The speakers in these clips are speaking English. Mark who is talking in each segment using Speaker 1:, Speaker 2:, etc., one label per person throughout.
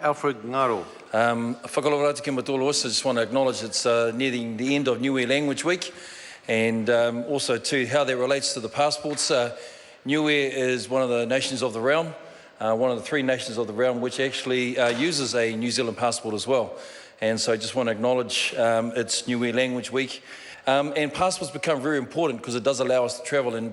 Speaker 1: Alfred Ngaro.
Speaker 2: Whakalorata ki matolo, I just want to acknowledge it's nearing the end of Niue Language Week, and also to how that relates to the passports. Niue is one of the nations of the realm, one of the 3 nations of the realm which actually uses a New Zealand passport as well. And so I just want to acknowledge it's Niue Language Week. And passports become very important because it does allow us to travel. And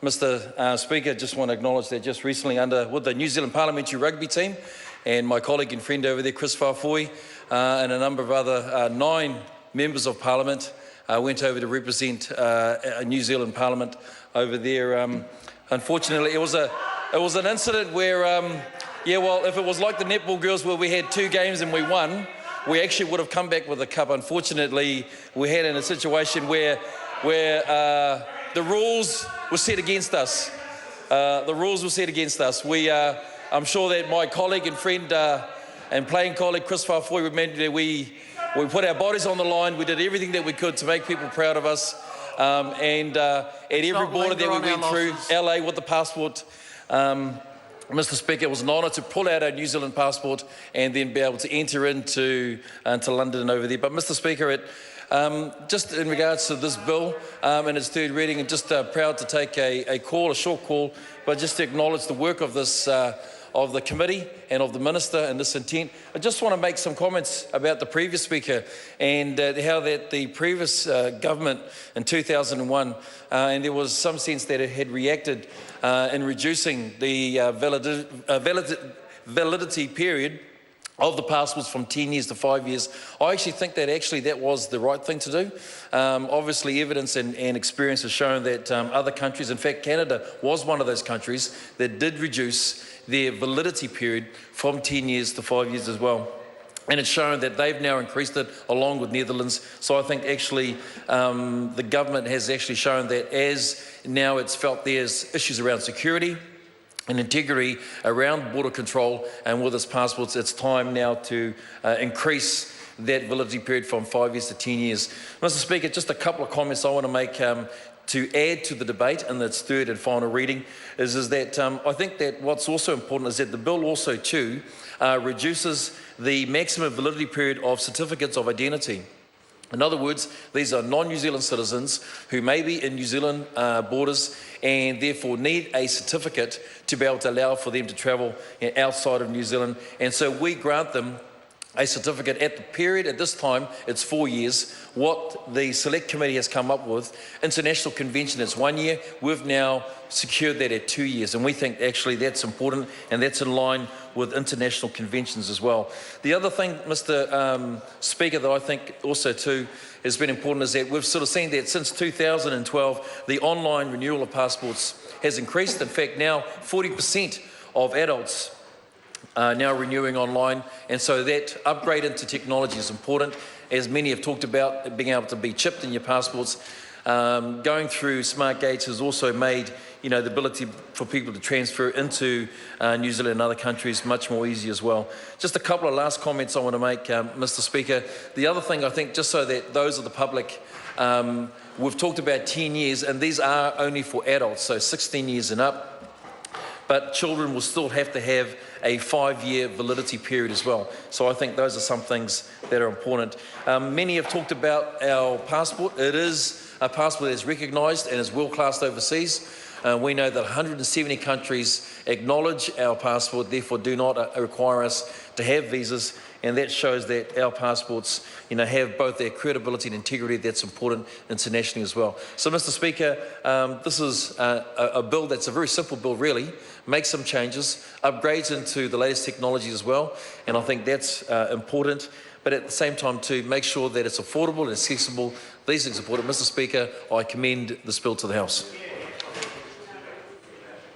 Speaker 2: Mr. Speaker, just want to acknowledge that just recently with the New Zealand Parliamentary Rugby team and my colleague and friend over there, Chris Whawhoi, and a number of other 9 members of Parliament went over to represent a New Zealand Parliament over there. Unfortunately, it was an incident where, well, if it was like the netball girls where we had 2 games and we won, we actually would have come back with a cup. Unfortunately, we had in a situation where the rules were set against us. The rules were set against us. I'm sure that my colleague and friend and playing colleague Chris Whawhoi remembered that we put our bodies on the line. We did everything that we could to make people proud of us. And at every border that we went through, LA with the passport, Mr. Speaker, it was an honour to pull out our New Zealand passport and then be able to enter into London over there. But Mr. Speaker, just in regards to this bill and its 3rd reading, I'm just proud to take a short call, but just to acknowledge the work of this of the committee and of the Minister and this intent. I just want to make some comments about the previous Speaker and how that the previous government in 2001, and there was some sense that it had reacted in reducing the validity period of the passports from 10 years to 5 years. I actually think that that was the right thing to do. Obviously, evidence and experience has shown that other countries, in fact, Canada was one of those countries that did reduce their validity period from 10 years to 5 years as well. And it's shown that they've now increased it along with Netherlands. So I think actually the government has actually shown that as now it's felt there's issues around security and integrity around border control, and with its passports, it's time now to increase that validity period from 5 years to 10 years. Mr. Speaker, just a couple of comments I want to make to add to the debate in its 3rd and final reading is that I think that what's also important is that the bill also too reduces the maximum validity period of certificates of identity. In other words, these are non-New Zealand citizens who may be in New Zealand borders and therefore need a certificate to be able to allow for them to travel outside of New Zealand. And so we grant them a certificate at the period. At this time, it's 4 years. What the Select Committee has come up with, international convention, it's 1 year. We've now secured that at 2 years, and we think actually that's important, and that's in line with international conventions as well. The other thing, Mr. Speaker, that I think also too has been important is that we've sort of seen that since 2012, the online renewal of passports has increased. In fact, now 40% of adults are now renewing online, and so that upgrade into technology is important. As many have talked about, being able to be chipped in your passports, going through smart gates has also made the ability for people to transfer into New Zealand and other countries much more easy as well. Just a couple of last comments I want to make, Mr. Speaker. The other thing I think, just so that those of the public, we've talked about 10 years, and these are only for adults, so 16 years and up. But children will still have to have a 5-year validity period as well. So I think those are some things that are important. Many have talked about our passport. It is a passport that is recognised and is world-class overseas. We know that 170 countries acknowledge our passport, therefore do not require us to have visas, and that shows that our passports have both their credibility and integrity that's important internationally as well. So, Mr. Speaker, this is a bill that's a very simple bill really, make some changes, upgrades into the latest technology as well, and I think that's important, but at the same time to make sure that it's affordable and accessible. These things are important. Mr. Speaker, I commend this bill to the House.